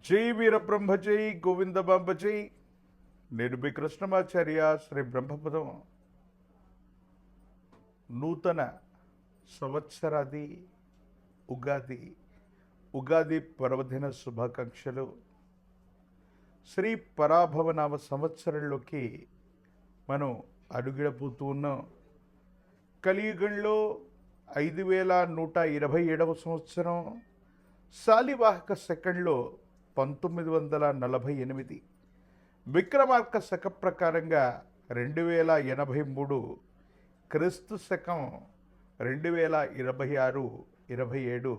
జై వీరబ్రహ్మ జై గోవిందబాంబ జై. నేను మీ కృష్ణమాచార్య. శ్రీ బ్రహ్మపదం నూతన సంవత్సరాది ఉగాది పర్వదిన శుభాకాంక్షలు. శ్రీ పరాభవనామ సంవత్సరంలోకి మనం అడుగిడబోతూ ఉన్నాం. కలియుగంలో 5127వ సంవత్సరం, శాలివాహక సెకండ్లో 1948, విక్రమార్క శక ప్రకారంగా 2083, క్రీస్తు శకం 2026-27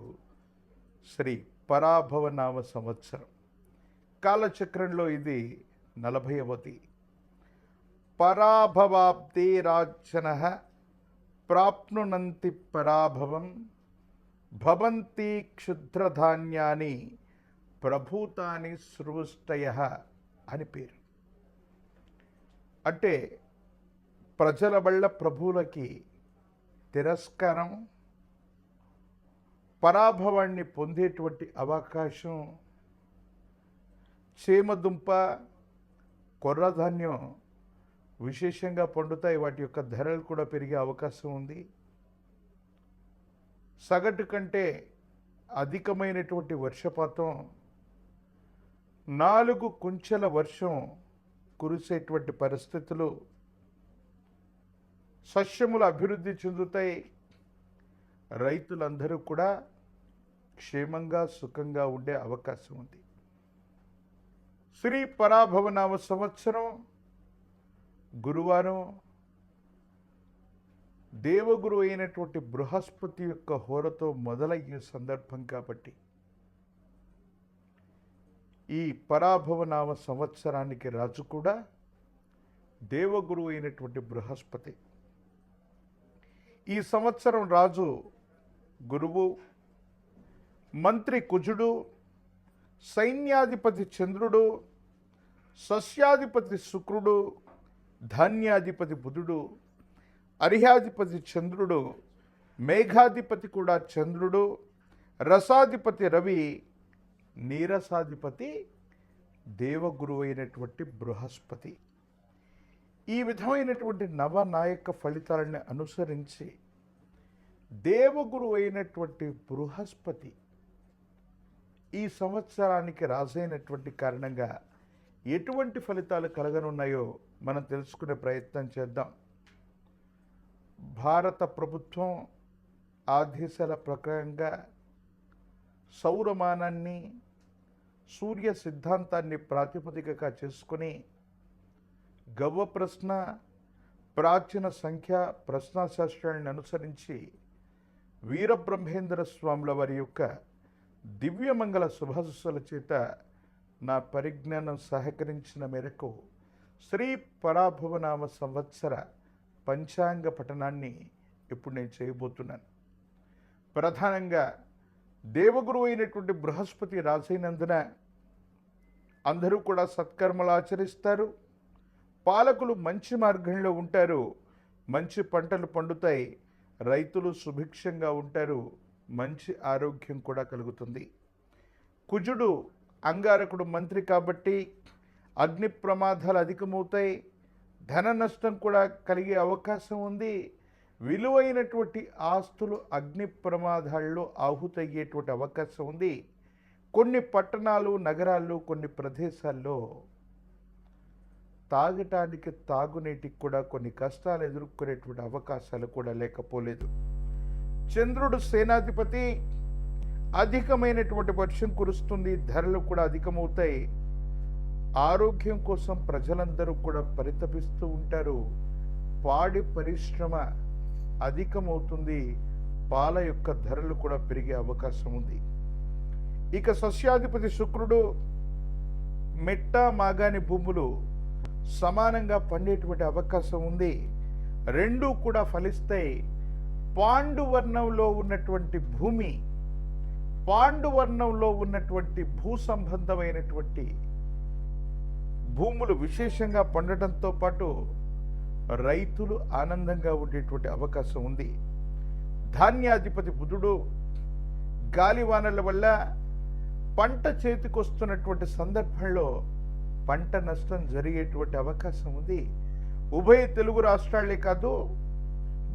శ్రీ పరాభవనామ సంవత్సరం. కాలచక్రంలో ఇది 40వది. పరాభవాబ్దే రాజనః ప్రాప్నునంతి పరాభవం భవంతి క్షుద్రధాన్యాని ప్రభూతాని సృష్టయః అని పేరు. అంటే ప్రజల వల్ల ప్రభువులకి తిరస్కారం, పరాభవాన్ని పొందేటువంటి అవకాశం. చేమదుంప, కొర్రధాన్యం విశేషంగా పండుతాయి. వాటి యొక్క ధరలు కూడా పెరిగే అవకాశం ఉంది. సగటు కంటే అధికమైనటువంటి వర్షపాతం, 4 కుంచెల వర్షం కురిసేటువంటి పరిస్థితులు, సస్యములు అభివృద్ధి చెందుతాయి. రైతులందరూ కూడా క్షేమంగా సుఖంగా ఉండే అవకాశం ఉంది. శ్రీ పరాభవనామ సంవత్సరం గురువారం, దేవగురు అయినటువంటి బృహస్పతి యొక్క హోరతో మొదలయ్యే సందర్భం కాబట్టి ఈ పరాభవనామ సంవత్సరానికి రాజు కూడా దేవగురు అయినటువంటి బృహస్పతి. ఈ సంవత్సరం రాజు గురువు, మంత్రి కుజుడు, సైన్యాధిపతి చంద్రుడు, సస్యాధిపతి శుక్రుడు, ధాన్యాధిపతి బుధుడు, అర్హ్యాధిపతి చంద్రుడు, మేఘాధిపతి కూడా చంద్రుడు, రసాధిపతి రవి, నీరసాధిపతి దేవగురు అయినటువంటి బృహస్పతి. ఈ విధమైనటువంటి నవనాయక ఫలితాలను అనుసరించి దేవగురు అయినటువంటి బృహస్పతి ఈ సంవత్సరానికి రాజైనటువంటి కారణంగా ఎటువంటి ఫలితాలు కలగనున్నాయో మనం తెలుసుకునే ప్రయత్నం చేద్దాం. భారత ప్రభుత్వం ఆదేశాల ప్రకారంగా సౌరమానాన్ని, సూర్య సిద్ధాంతాన్ని ప్రాతిపదికగా చేసుకుని గవ్వ ప్రశ్న, ప్రాచీన సంఖ్య ప్రశ్నాశాస్త్రాలను అనుసరించి వీరబ్రహ్మేంద్ర స్వాముల వారి యొక్క దివ్యమంగళ శుభాశస్సుల చేత నా పరిజ్ఞానం సహకరించిన మేరకు శ్రీ పరాభవనామ సంవత్సర పంచాంగ పఠనాన్ని ఇప్పుడు నేను చేయబోతున్నాను. ప్రధానంగా దేవగురు అయినటువంటి బృహస్పతి రాజైనందున అందరూ కూడా సత్కర్మలు ఆచరిస్తారు. పాలకులు మంచి మార్గంలో ఉంటారు. మంచి పంటలు పండుతాయి. రైతులు సుభిక్షంగా ఉంటారు. మంచి ఆరోగ్యం కూడా కలుగుతుంది. కుజుడు అంగారకుడు మంత్రి కాబట్టి అగ్ని ప్రమాదాలు అధికమవుతాయి. ధన నష్టం కూడా కలిగే అవకాశం ఉంది. విలువైనటువంటి ఆస్తులు అగ్ని ప్రమాదాల్లో ఆహుతయ్యేటువంటి అవకాశం ఉంది. కొన్ని పట్టణాలు, నగరాల్లో, కొన్ని ప్రదేశాల్లో తాగటానికి, తాగునీటికి కూడా కొన్ని కష్టాలు ఎదుర్కొనేటువంటి అవకాశాలు కూడా లేకపోలేదు. చంద్రుడు సేనాధిపతి. అధికమైనటువంటి వర్షం కురుస్తుంది. ధరలు కూడా అధికమవుతాయి. ఆరోగ్యం కోసం ప్రజలందరూ కూడా పరితపిస్తూ ఉంటారు. పాడి పరిశ్రమ అధికమవుతుంది. పాల యొక్క ధరలు కూడా పెరిగే అవకాశం ఉంది. ఇక సస్యాధిపతి శుక్రుడు. మెట్ట, మాగాని భూములు సమానంగా పండేటువంటి అవకాశం ఉంది. రెండూ కూడా ఫలిస్తాయి. పాండువర్ణంలో ఉన్నటువంటి భూమి, పాండువర్ణంలో ఉన్నటువంటి భూ సంబంధమైనటువంటి భూములు విశేషంగా పండటంతో పాటు రైతులు ఆనందంగా ఉండేటువంటి అవకాశం ఉంది. ధాన్యాధిపతి బుధుడు. గాలివానల వల్ల పంట చేతికొస్తున్నటువంటి సందర్భంలో పంట నష్టం జరిగేటువంటి అవకాశం ఉంది. ఉభయ తెలుగు రాష్ట్రాలే కాదు,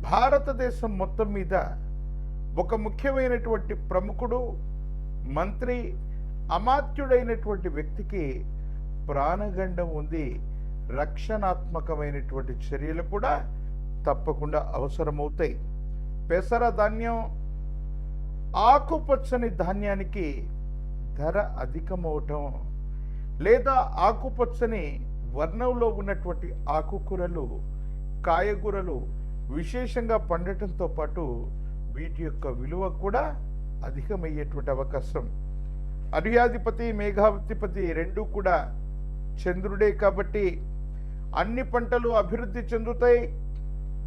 భారతదేశం మొత్తం మీద ఒక ముఖ్యమైనటువంటి ప్రముఖుడు, మంత్రి, అమాత్యుడైనటువంటి వ్యక్తికి ప్రాణగండం ఉంది. రక్షణాత్మకమైనటువంటి చర్యలు కూడా తప్పకుండా అవసరమవుతాయి. పెసర ధాన్యం, ఆకుపచ్చని ధాన్యానికి ధర అధికమవటం, లేదా ఆకుపచ్చని వర్ణంలో ఉన్నటువంటి ఆకుకూరలు, కాయగూరలు విశేషంగా పండటంతో పాటు వీటి యొక్క విలువ కూడా అధికమయ్యేటువంటి అవకాశం. అర్యాధిపతి, మేఘాధిపతి రెండూ కూడా చంద్రుడే కాబట్టి అన్ని పంటలు అభివృద్ధి చెందుతాయి.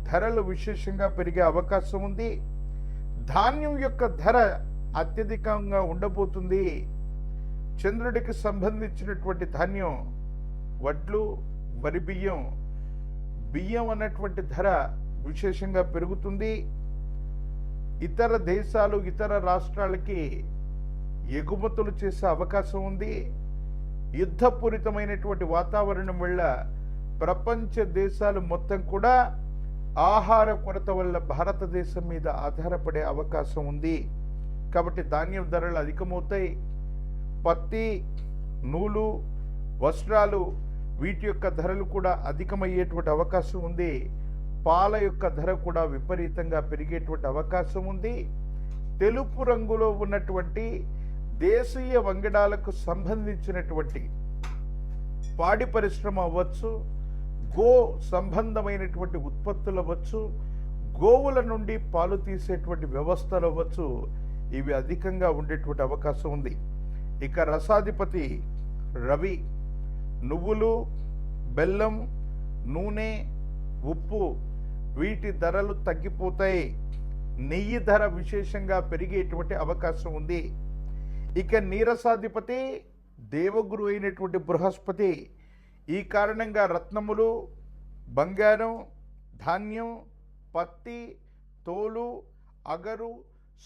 ధరలు విశేషంగా పెరిగే అవకాశం ఉంది. ధాన్యం యొక్క ధర అత్యధికంగా ఉండబోతుంది. చంద్రుడికి సంబంధించినటువంటి ధాన్యం వడ్లు, వరి బియ్యం, బియ్యం అన్నటువంటి ధర విశేషంగా పెరుగుతుంది. ఇతర దేశాలు, ఇతర రాష్ట్రాలకి ఎగుమతులు చేసే అవకాశం ఉంది. యుద్ధపూరితమైనటువంటి వాతావరణం వల్ల ప్రపంచ దేశాలు మొత్తం కూడా ఆహార కొరత వల్ల భారతదేశం మీద ఆధారపడే అవకాశం ఉంది. కాబట్టి ధాన్యం ధరలు అధికమవుతాయి. పత్తి, నూలు, వస్త్రాలు వీటి యొక్క ధరలు కూడా అధికమయ్యేటువంటి అవకాశం ఉంది. పాల యొక్క ధర కూడా విపరీతంగా పెరిగేటువంటి అవకాశం ఉంది. తెలుపు రంగులో ఉన్నటువంటి దేశీయ వంగడాలకు సంబంధించినటువంటి పాడి పరిశ్రమ అవ్వచ్చు, గో సంబంధమైనటువంటి ఉత్పత్తులు అవ్వచ్చు, గోవుల నుండి పాలు తీసేటువంటి వ్యవస్థలు అవ్వచ్చు, ఇవి అధికంగా ఉండేటువంటి అవకాశం ఉంది. ఇక రసాధిపతి రవి, నువ్వులు, బెల్లం, నూనె, ఉప్పు వీటి ధరలు తగ్గిపోతాయి. నెయ్యి ధర విశేషంగా పెరిగేటువంటి అవకాశం ఉంది. ఇక నీరసాధిపతి దేవగురు అయినటువంటి బృహస్పతి. ఈ కారణంగా రత్నములు, బంగారం, ధాన్యం, పత్తి, తోలు, అగరు,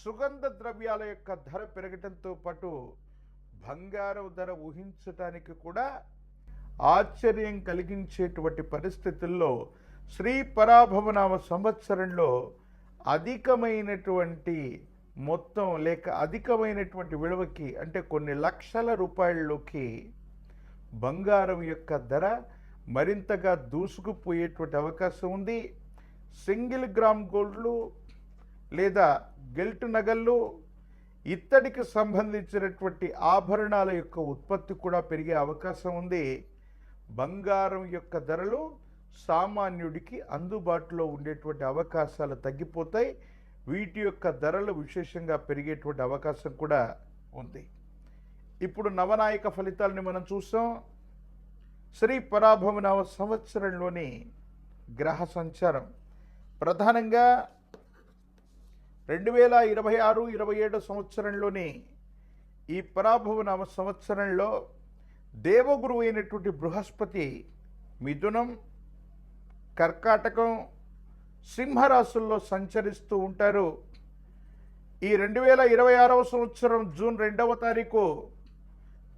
సుగంధ ద్రవ్యాల యొక్క ధర పెరగటంతో పాటు బంగారం ధర ఊహించటానికి కూడా ఆశ్చర్యం కలిగించేటువంటి పరిస్థితుల్లో శ్రీ పరాభవనామ సంవత్సరంలో అధికమైనటువంటి మొత్తం లేక అధికమైనటువంటి విలువకి, అంటే కొన్ని లక్షల రూపాయల్లోకి బంగారం యొక్క ధర మరింతగా దూసుకుపోయేటువంటి అవకాశం ఉంది. సింగిల్ గ్రామ్ గోల్డ్లు లేదా గెల్ట్ నగళ్ళు, ఇత్తడికి సంబంధించినటువంటి ఆభరణాల యొక్క ఉత్పత్తి కూడా పెరిగే అవకాశం ఉంది. బంగారం యొక్క ధరలు సామాన్యుడికి అందుబాటులో ఉండేటువంటి అవకాశాలు తగ్గిపోతాయి. వీటి యొక్క ధరలు విశేషంగా పెరిగేటువంటి అవకాశం కూడా ఉంది. ఇప్పుడు నవనాయక ఫలితాలని మనం చూసాం. శ్రీ పరాభవనామ సంవత్సరంలోని గ్రహ సంచారం ప్రధానంగా 2026-27 సంవత్సరంలోని ఈ పరాభవనామ సంవత్సరంలో దేవగురు అయినటువంటి బృహస్పతి మిథునం, కర్కాటకం, సింహరాశుల్లో సంచరిస్తూ ఉంటారు. ఈ 2026 సంవత్సరం జూన్ 2వ తారీఖు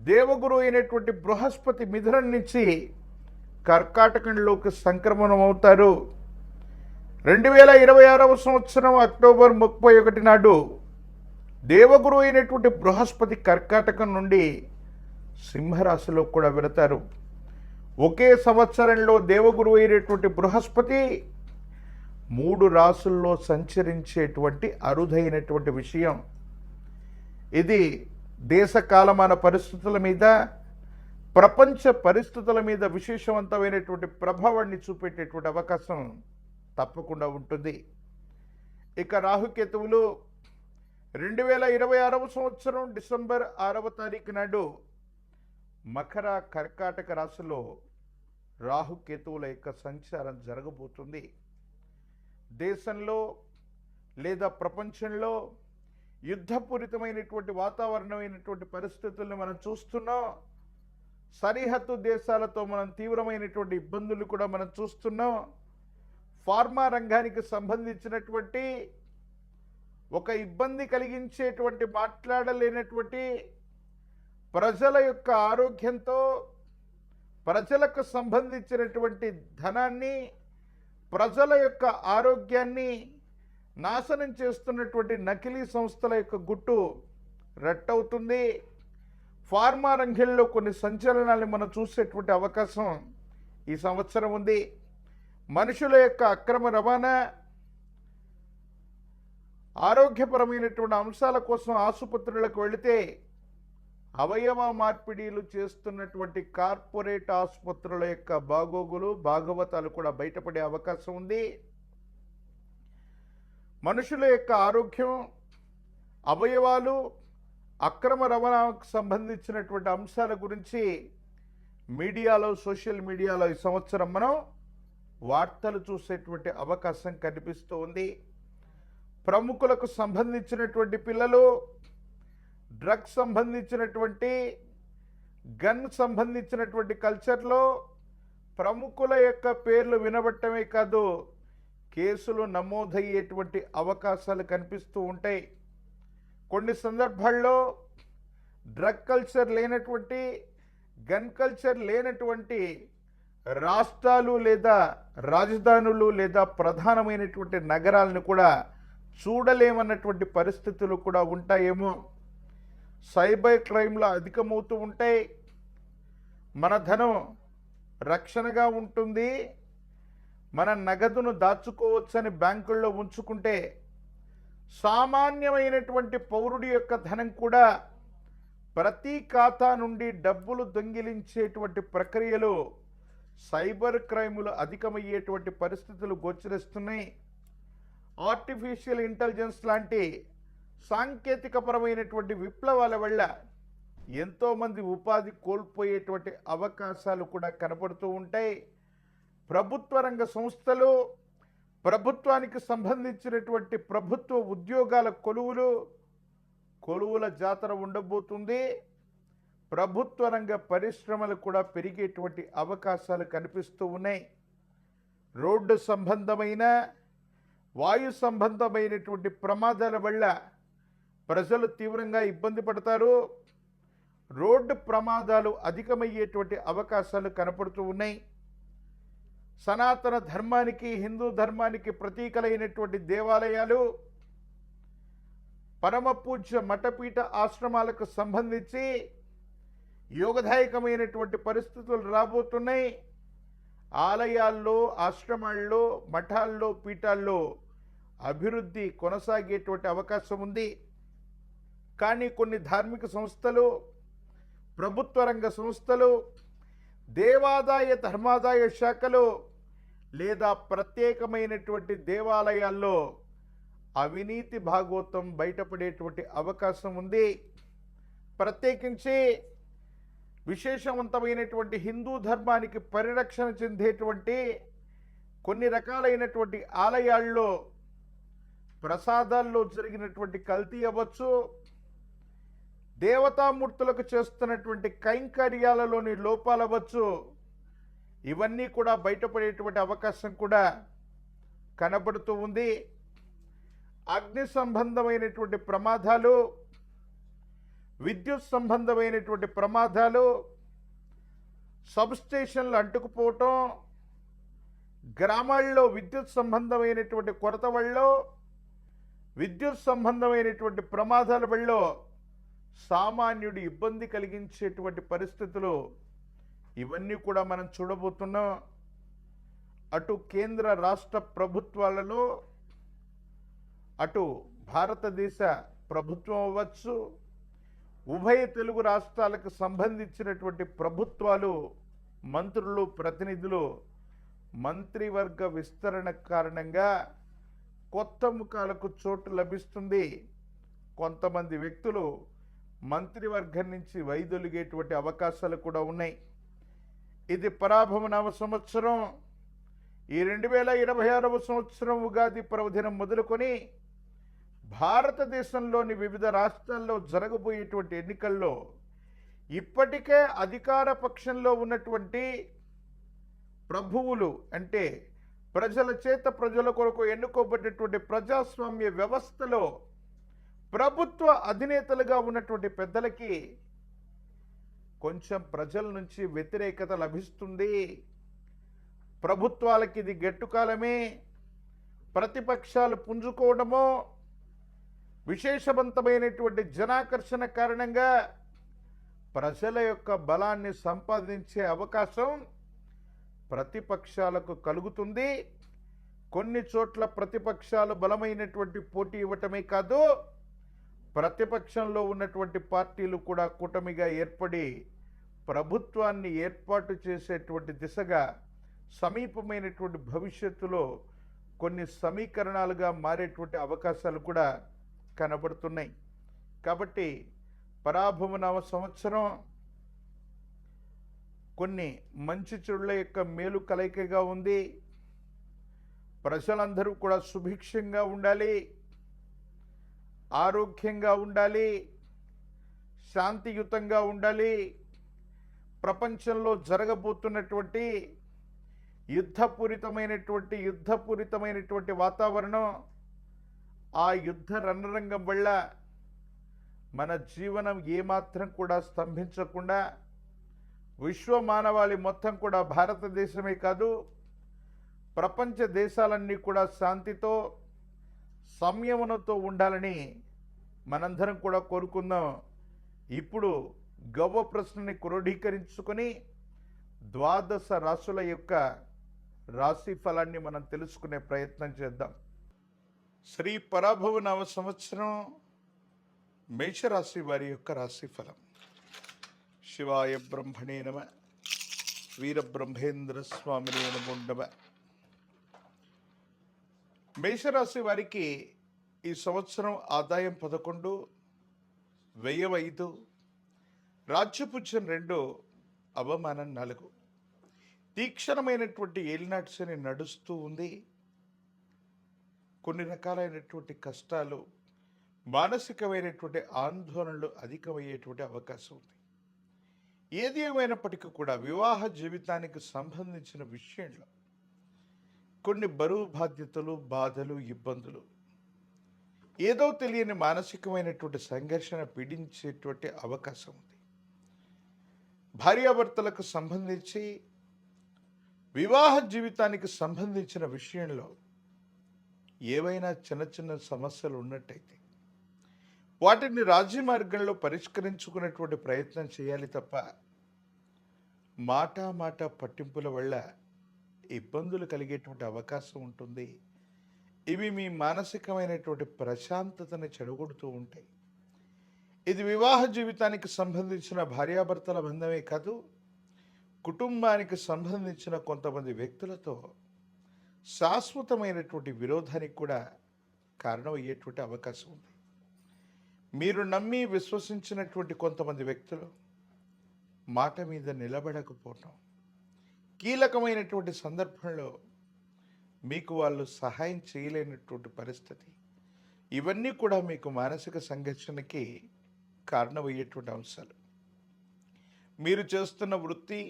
దేవగురు అయినటువంటి బృహస్పతి మిథునం నుంచి కర్కాటకంలోకి సంక్రమణం అవుతారు. 2026 సంవత్సరం అక్టోబర్ 31 నాడు దేవగురు అయినటువంటి బృహస్పతి కర్కాటకం నుండి సింహరాశిలో కూడా వెళతారు. ఒకే సంవత్సరంలో దేవగురు అయినటువంటి బృహస్పతి 3 రాశుల్లో సంచరించేటువంటి అరుదైనటువంటి విషయం. ఇది దేశ కాలమాన పరిస్థితుల మీద, ప్రపంచ పరిస్థితుల మీద విశేషవంతమైనటువంటి ప్రభావాన్ని చూపేటటువంటి అవకాశం తప్పకుండా ఉంటుంది. ఇక రాహుకేతువులు 2026 సంవత్సరం డిసెంబర్ 6వ తారీఖు నాడు మకర, కర్కాటక రాశిలో రాహుకేతువుల యొక్క సంచారం జరగబోతుంది. దేశంలో లేదా ప్రపంచంలో యుద్ధపూరితమైనటువంటి వాతావరణమైనటువంటి పరిస్థితులను మనం చూస్తున్నాం. సరిహద్దు దేశాలతో మనం తీవ్రమైనటువంటి ఇబ్బందులు కూడా మనం చూస్తున్నాం. ఫార్మా రంగానికి సంబంధించినటువంటి ఒక ఇబ్బంది కలిగించేటువంటి, మాట్లాడలేనటువంటి ప్రజల యొక్క ఆరోగ్యంతో, ప్రజలకు సంబంధించినటువంటి ధనాన్ని, ప్రజల యొక్క ఆరోగ్యాన్ని నాశనం చేస్తున్నటువంటి నకిలీ సంస్థల యొక్క గుట్టు రట్టవుతుంది. ఫార్మా రంగంలో కొన్ని సంచలనాలను మనం చూసేటువంటి అవకాశం ఈ సంవత్సరం ఉంది. మనుషుల యొక్క అక్రమ రవాణా, ఆరోగ్యపరమైనటువంటి అంశాల కోసం ఆసుపత్రులకు వెళితే అవయవ మార్పిడీలు చేస్తున్నటువంటి కార్పొరేట్ ఆసుపత్రుల యొక్క బాగోగులు, భాగవతాలు కూడా బయటపడే అవకాశం ఉంది. మనుషుల యొక్క ఆరోగ్యం, అవయవాలు, అక్రమ రవాణాకు సంబంధించినటువంటి అంశాల గురించి మీడియాలో, సోషల్ మీడియాలో ఈ సంవత్సరం మనం వార్తలు చూసేటువంటి అవకాశం కనిపిస్తూ ఉంది. ప్రముఖులకు సంబంధించినటువంటి పిల్లలు, డ్రగ్స్ సంబంధించినటువంటి, గన్ సంబంధించినటువంటి కల్చర్లో ప్రముఖుల యొక్క పేర్లు వినబట్టమే కాదు, కేసులు నమోదయ్యేటువంటి అవకాశాలు కనిపిస్తూ ఉంటాయి. కొన్ని సందర్భాల్లో డ్రగ్ కల్చర్ లేనటువంటి, గన్ కల్చర్ లేనటువంటి రాష్ట్రాలు లేదా రాజధానులు లేదా ప్రధానమైనటువంటి నగరాలను కూడా చూడలేమన్నటువంటి పరిస్థితులు కూడా ఉంటాయేమో. సైబర్ క్రైమ్లు అధికమవుతూ ఉంటాయి. మన ధనం రక్షణగా ఉంటుంది. మన నగదును దాచుకోవచ్చని బ్యాంకుల్లో ఉంచుకుంటే సామాన్యమైనటువంటి పౌరుడి యొక్క ధనం కూడా ప్రతి ఖాతా నుండి డబ్బులు దొంగిలించేటువంటి ప్రక్రియలు, సైబర్ క్రైములు అధికమయ్యేటువంటి పరిస్థితులు గోచరిస్తున్నాయి. ఆర్టిఫిషియల్ ఇంటెలిజెన్స్ లాంటి సాంకేతికపరమైనటువంటి విప్లవాల వల్ల ఎంతోమంది ఉపాధి కోల్పోయేటువంటి అవకాశాలు కూడా కనపడుతూ ఉంటాయి. ప్రభుత్వ రంగ సంస్థలు, ప్రభుత్వానికి సంబంధించినటువంటి ప్రభుత్వ ఉద్యోగాల కొలువుల జాతర ఉండబోతుంది. ప్రభుత్వ రంగ పరిశ్రమలు కూడా పెరిగేటువంటి అవకాశాలు కనిపిస్తూ ఉన్నాయి. రోడ్డు సంబంధమైన, వాయు సంబంధమైనటువంటి ప్రమాదాల వల్ల ప్రజలు తీవ్రంగా ఇబ్బంది పడతారు. రోడ్డు ప్రమాదాలు అధికమయ్యేటువంటి అవకాశాలు కనపడుతూ ఉన్నాయి. సనాతన ధర్మానికి, హిందూ ధర్మానికి ప్రతీకలైనటువంటి దేవాలయాలు, పరమ పూజ్య మఠపీఠ ఆశ్రమాలకు సంబంధించి యోగదాయకమైనటువంటి పరిస్థితులు రాబోతున్నాయి. ఆలయాల్లో, ఆశ్రమాల్లో, మఠాల్లో, పీఠాల్లో అభివృద్ధి కొనసాగేటువంటి అవకాశం ఉంది. కానీ కొన్ని ధార్మిక సంస్థలు, ప్రభుత్వ రంగ సంస్థలు, దేవాదాయ ధర్మాదాయ శాఖలు లేదా ప్రత్యేకమైనటువంటి దేవాలయాల్లో అవినీతి భాగోతం బయటపడేటువంటి అవకాశం ఉంది. ప్రత్యేకించి విశేషవంతమైనటువంటి హిందూ ధర్మానికి పరిరక్షణ చెందేటువంటి కొన్ని రకాలైనటువంటి ఆలయాల్లో ప్రసాదాల్లో జరిగినటువంటి కల్తీ అవ్వచ్చు, దేవతామూర్తులకు చేస్తున్నటువంటి కైంకర్యాలలోని లోపాలు అవ్వచ్చు, ఇవన్నీ కూడా బయటపడేటువంటి అవకాశం కూడా కనబడుతూ ఉంది. అగ్ని సంబంధమైనటువంటి ప్రమాదాలు, విద్యుత్ సంబంధమైనటువంటి ప్రమాదాలు, సబ్స్టేషన్లు అంటుకుపోవటం, గ్రామాల్లో విద్యుత్ సంబంధమైనటువంటి కొరత వల్ల, విద్యుత్ సంబంధమైనటువంటి ప్రమాదాల వల్ల సామాన్యుడి ఇబ్బంది కలిగించేటువంటి పరిస్థితులు, ఇవన్నీ కూడా మనం చూడబోతున్నాం. అటు కేంద్ర రాష్ట్ర ప్రభుత్వాలలో, అటు భారతదేశ ప్రభుత్వం అవ్వచ్చు, ఉభయ తెలుగు రాష్ట్రాలకు సంబంధించినటువంటి ప్రభుత్వాలు, మంత్రులు, ప్రతినిధులు మంత్రివర్గ విస్తరణ కారణంగా కొత్త ముఖాలకు చోటు లభిస్తుంది. కొంతమంది వ్యక్తులు మంత్రివర్గం నుంచి వైదొలిగేటువంటి అవకాశాలు కూడా ఉన్నాయి. ఇది పరాభవ నవ సంవత్సరం. ఈ 2026వ సంవత్సరం ఉగాది పర్వదినం మొదలుకొని భారతదేశంలోని వివిధ రాష్ట్రాల్లో జరగబోయేటువంటి ఎన్నికల్లో ఇప్పటికే అధికార పక్షంలో ఉన్నటువంటి ప్రభువులు, అంటే ప్రజల చేత ప్రజల కొరకు ఎన్నుకోబడినటువంటి ప్రజాస్వామ్య వ్యవస్థలో ప్రభుత్వ అధినేతలుగా ఉన్నటువంటి పెద్దలకి కొంచెం ప్రజల నుంచి వ్యతిరేకత లభిస్తుంది. ప్రభుత్వాలకి ఇది గెట్టుకాలమే. ప్రతిపక్షాలు పుంజుకోవడమో, విశేషవంతమైనటువంటి జనాకర్షణ కారణంగా ప్రజల యొక్క బలాన్ని సంపాదించే అవకాశం ప్రతిపక్షాలకు కలుగుతుంది. కొన్ని చోట్ల ప్రతిపక్షాలు బలమైనటువంటి పోటీ ఇవ్వటమే కాదు, ప్రతిపక్షంలో ఉన్నటువంటి పార్టీలు కూడా కూటమిగా ఏర్పడి ప్రభుత్వాన్ని ఏర్పాటు చేసేటువంటి దిశగా సమీపమైనటువంటి భవిష్యత్తులో కొన్ని సమీకరణాలుగా మారేటువంటి అవకాశాలు కూడా కనబడుతున్నాయి. కాబట్టి పరాభవ నవ సంవత్సరం కొన్ని మంచి చెడుల యొక్క మేలు కలయికగా ఉంది. ప్రజలందరూ కూడా సుభిక్షంగా ఉండాలి, ఆరోగ్యంగా ఉండాలి, శాంతియుతంగా ఉండాలి. ప్రపంచంలో జరగబోతున్నటువంటి యుద్ధపూరితమైనటువంటి వాతావరణం, ఆ యుద్ధ రణరంగం వల్ల మన జీవనం ఏమాత్రం కూడా స్తంభించకుండా విశ్వ మానవాళి మొత్తం కూడా, భారతదేశమే కాదు ప్రపంచ దేశాలన్నీ కూడా శాంతితో సంయమనంతో ఉండాలని మనందరం కూడా కోరుకుందాం. ఇప్పుడు గవ్వ ప్రశ్నని క్రోడీకరించుకొని 12 రాశుల యొక్క రాశి ఫలాన్ని మనం తెలుసుకునే ప్రయత్నం చేద్దాం. శ్రీ పరాభవ నవ సంవత్సరం మేషరాశి వారి యొక్క రాశి ఫలం. శివాయ బ్రహ్మణే నమ, వీరబ్రహ్మేంద్ర స్వామినే నమో నమః. మేషరాశి వారికి ఈ సంవత్సరం ఆదాయం 11, వ్యయం 5, రాజ్యపుజ్యం 2, అవమానం 4. తీక్షణమైనటువంటి ఏలినాటి శని నడుస్తూ ఉంది. కొన్ని రకాలైనటువంటి కష్టాలు, మానసికమైనటువంటి ఆందోళనలు అధికమయ్యేటువంటి అవకాశం ఉంది. ఏది ఏమైనప్పటికీ కూడా వివాహ జీవితానికి సంబంధించిన విషయంలో కొన్ని బరువు బాధ్యతలు, బాధలు, ఇబ్బందులు, ఏదో తెలియని మానసికమైనటువంటి సంఘర్షణ పీడించేటువంటి అవకాశం ఉంది. భార్యాభర్తలకు సంబంధించి వివాహ జీవితానికి సంబంధించిన విషయంలో ఏవైనా చిన్న చిన్న సమస్యలు ఉన్నట్టయితే వాటిని రాజీ మార్గంలో పరిష్కరించుకునేటువంటి ప్రయత్నం చేయాలి తప్ప మాట పట్టింపుల వల్ల ఇబ్బందులు కలిగేటువంటి అవకాశం ఉంటుంది. ఇవి మీ మానసికమైనటువంటి ప్రశాంతతని చెడగొడుతూ ఉంటాయి. ఇది వివాహ జీవితానికి సంబంధించిన భార్యాభర్తల బంధమే కాదు, కుటుంబానికి సంబంధించిన కొంతమంది వ్యక్తులతో శాశ్వతమైనటువంటి విరోధానికి కూడా కారణమయ్యేటువంటి అవకాశం ఉంది. మీరు నమ్మి విశ్వసించినటువంటి కొంతమంది వ్యక్తులు మాట మీద నిలబడకపోవటం, కీలకమైనటువంటి సందర్భంలో మీకు వాళ్ళు సహాయం చేయలేనటువంటి పరిస్థితి, ఇవన్నీ కూడా మీకు మానసిక సంఘర్షణకి కారణమయ్యేటువంటి అంశాలు. మీరు చేస్తున్న వృత్తి,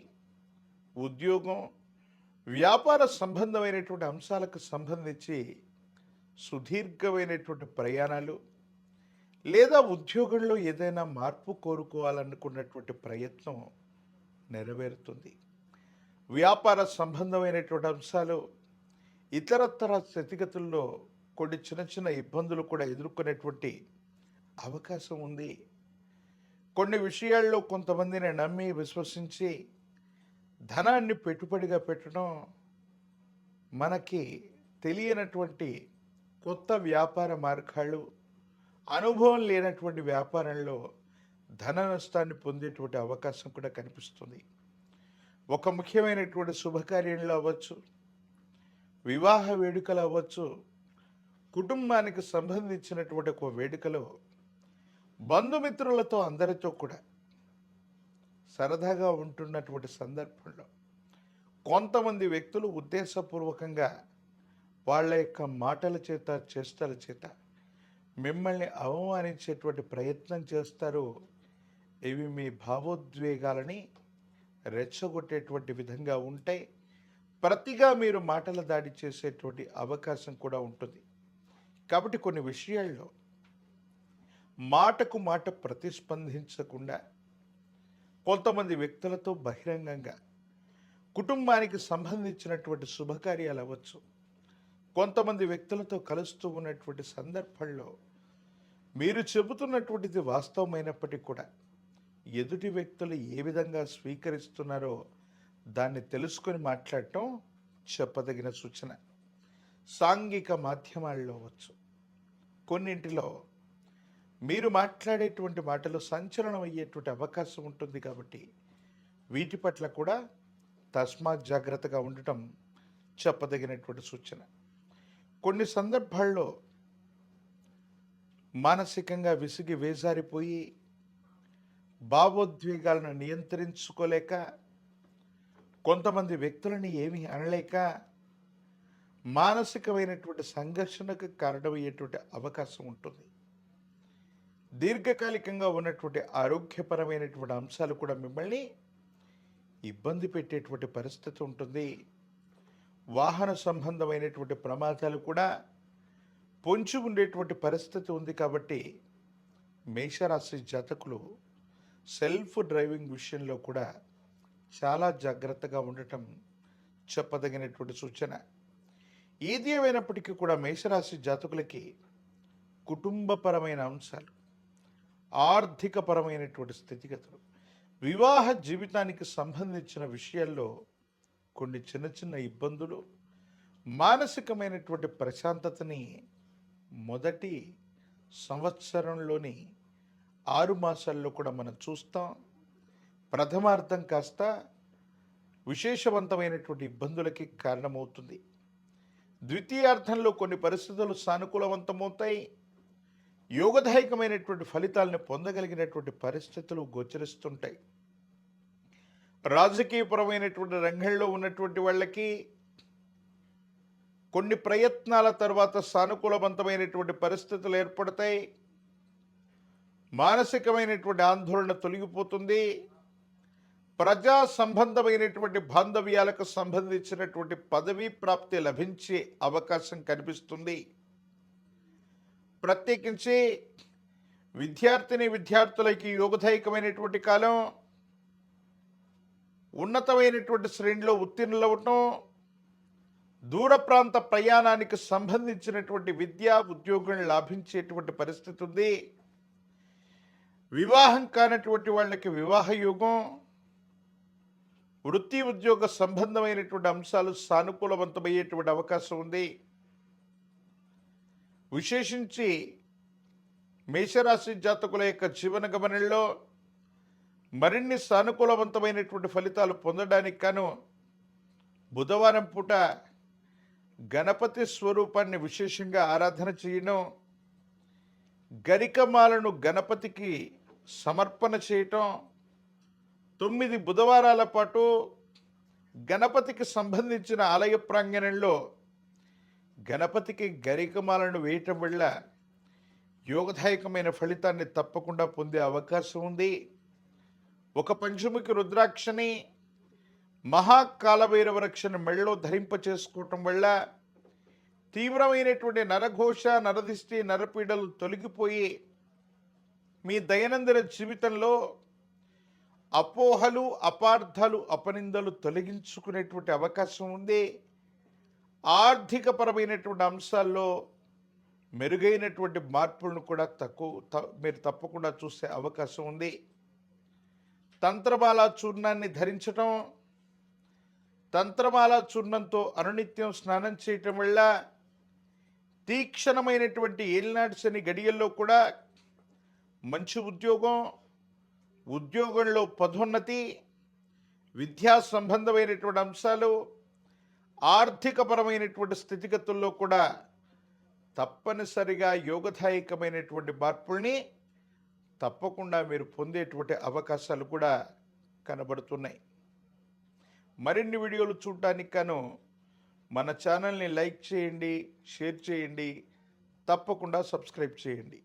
ఉద్యోగం, వ్యాపార సంబంధమైనటువంటి అంశాలకు సంబంధించి సుదీర్ఘమైనటువంటి ప్రయాణాలు, లేదా ఉద్యోగంలో ఏదైనా మార్పు కోరుకోవాలనుకున్నటువంటి ప్రయత్నం నెరవేరుతుంది. వ్యాపార సంబంధమైనటువంటి అంశాలు, ఇతరతర స్థితిగతుల్లో కొన్ని చిన్న చిన్న ఇబ్బందులు కూడా ఎదుర్కొనేటువంటి అవకాశం ఉంది. కొన్ని విషయాల్లో కొంతమందిని నమ్మి విశ్వసించి ధనాన్ని పెట్టుబడిగా పెట్టడం, మనకి తెలియనటువంటి కొత్త వ్యాపార మార్గాలు, అనుభవం లేనటువంటి వ్యాపారంలో ధన నష్టాన్ని పొందేటువంటి అవకాశం కూడా కనిపిస్తుంది. ఒక ముఖ్యమైనటువంటి శుభకార్యంలో అవ్వచ్చు, వివాహ వేడుకలు అవ్వచ్చు, కుటుంబానికి సంబంధించినటువంటి ఒక వేడుకలో బంధుమిత్రులతో అందరితో కూడా సరదాగా ఉంటున్నటువంటి సందర్భంలో కొంతమంది వ్యక్తులు ఉద్దేశపూర్వకంగా వాళ్ళ యొక్క మాటల చేత, చేష్టల చేత మిమ్మల్ని అవమానించేటువంటి ప్రయత్నం చేస్తారు. ఇవి మీ భావోద్వేగాలని రెచ్చగొట్టేటువంటి విధంగా ఉంటాయి. ప్రతిగా మీరు మాటల దాడి చేసేటువంటి అవకాశం కూడా ఉంటుంది. కాబట్టి కొన్ని విషయాల్లో మాటకు మాట ప్రతిస్పందించకుండా కొంతమంది వ్యక్తులతో బహిరంగంగా కుటుంబానికి సంబంధించినటువంటి శుభకార్యాలు అవ్వచ్చు. కొంతమంది వ్యక్తులతో కలుస్తూ ఉన్నటువంటి సందర్భంలో మీరు చెబుతున్నటువంటిది వాస్తవమైనప్పటికీ కూడా ఎదుటి వ్యక్తులు ఏ విధంగా స్వీకరిస్తున్నారో దాన్ని తెలుసుకొని మాట్లాడటం చెప్పదగిన సూచన. సాంఘిక మాధ్యమాల్లో అవ్వచ్చు, కొన్నింటిలో మీరు మాట్లాడేటువంటి మాటలు సంచలనం అయ్యేటువంటి అవకాశం ఉంటుంది. కాబట్టి వీటి పట్ల కూడా తస్మాత్ జాగ్రత్తగా ఉండటం చెప్పదగినటువంటి సూచన. కొన్ని సందర్భాల్లో మానసికంగా విసిగి వేజారిపోయి భావోద్వేగాలను నియంత్రించుకోలేక కొంతమంది వ్యక్తులని ఏమీ అనలేక మానసికమైనటువంటి సంఘర్షణకు కారణమయ్యేటువంటి అవకాశం ఉంటుంది. దీర్ఘకాలికంగా ఉన్నటువంటి ఆరోగ్యపరమైనటువంటి అంశాలు కూడా మిమ్మల్ని ఇబ్బంది పెట్టేటువంటి పరిస్థితి ఉంటుంది. వాహన సంబంధమైనటువంటి ప్రమాదాలు కూడా పొంచి ఉండేటువంటి పరిస్థితి ఉంది. కాబట్టి మేషరాశి జాతకులు సెల్ఫ్ డ్రైవింగ్ విషయంలో కూడా చాలా జాగ్రత్తగా ఉండటం చెప్పదగినటువంటి సూచన. ఏది ఏమైనప్పటికీ కూడా మేషరాశి జాతకులకి కుటుంబపరమైన అంశాలు, ఆర్థికపరమైనటువంటి స్థితిగతులు, వివాహ జీవితానికి సంబంధించిన విషయాల్లో కొన్ని చిన్న చిన్న ఇబ్బందులు, మానసికమైనటువంటి ప్రశాంతతని మొదటి సంవత్సరంలోని 6 మాసాల్లో కూడా మనం చూస్తాం. ప్రథమార్థం కాస్త విశేషవంతమైనటువంటి ఇబ్బందులకి కారణమవుతుంది. ద్వితీయార్థంలో కొన్ని పరిస్థితులు సానుకూలవంతమవుతాయి. యోగదాయకమైనటువంటి ఫలితాలను పొందగలిగినటువంటి పరిస్థితులు గోచరిస్తుంటాయి. రాజకీయపరమైనటువంటి రంగంలో ఉన్నటువంటి వాళ్ళకి కొన్ని ప్రయత్నాల తర్వాత సానుకూలవంతమైనటువంటి పరిస్థితులు ఏర్పడతాయి. మానసికమైనటువంటి ఆందోళన తొలగిపోతుంది. ప్రజా సంబంధమైనటువంటి బాంధవ్యాలకు సంబంధించినటువంటి పదవీ ప్రాప్తి లభించే అవకాశం కనిపిస్తుంది. ప్రత్యేకించి విద్యార్థులకి యోగదాయకమైనటువంటి కాలం. ఉన్నతమైనటువంటి శ్రేణిలో ఉత్తీర్ణులవటం, దూర ప్రాంత ప్రయాణానికి సంబంధించినటువంటి విద్యా ఉద్యోగం లాభించేటువంటి పరిస్థితి ఉంది. వివాహం కానటువంటి వాళ్ళకి వివాహ యోగం, వృత్తి ఉద్యోగ సంబంధమైనటువంటి అంశాలు సానుకూలవంతమయ్యేటువంటి అవకాశం ఉంది. విశేషించి మేషరాశి జాతకుల యొక్క జీవన గమనంలో మరిన్ని సానుకూలవంతమైనటువంటి ఫలితాలు పొందడానికి గాను బుధవారం పూట గణపతి స్వరూపాన్ని విశేషంగా ఆరాధన చేయడం, గరికమాలను గణపతికి సమర్పణ చేయటం, 9 బుధవారాల పాటు గణపతికి సంబంధించిన ఆలయ ప్రాంగణంలో గణపతికి గరికమాలను వేయటం వల్ల యోగదాయకమైన ఫలితాన్ని తప్పకుండా పొందే అవకాశం ఉంది. ఒక పంచముఖి రుద్రాక్షని, మహాకాలభైరవ రక్షని మెళ్ళలో ధరింప చేసుకోవటం వల్ల తీవ్రమైనటువంటి నరఘోష, నరదిష్టి, నరపీడలు తొలగిపోయి మీ దైనందిన జీవితంలో అపోహలు, అపార్థాలు, అపనిందలు తొలగించుకునేటువంటి అవకాశం ఉంది. ఆర్థికపరమైనటువంటి అంశాల్లో మెరుగైనటువంటి మార్పులను కూడా మీరు తప్పకుండా చూసే అవకాశం ఉంది. తంత్రమాల చూర్ణాన్ని ధరించటం, తంత్రమాల చూర్ణంతో అనునిత్యం స్నానం చేయటం వల్ల తీక్షణమైనటువంటి ఏలినాటి శని గడియల్లో కూడా మంచి ఉద్యోగంలో పదోన్నతి, విద్యా సంబంధమైనటువంటి అంశాలు, ఆర్థికపరమైనటువంటి స్థితిగతుల్లో కూడా తప్పనిసరిగా యోగదాయకమైనటువంటి మార్పుల్ని తప్పకుండా మీరు పొందేటువంటి అవకాశాలు కూడా కనబడుతున్నాయి. మరిన్ని వీడియోలు చూడటానికి గాను మన ఛానల్ని లైక్ చేయండి, షేర్ చేయండి, తప్పకుండా సబ్స్క్రైబ్ చేయండి.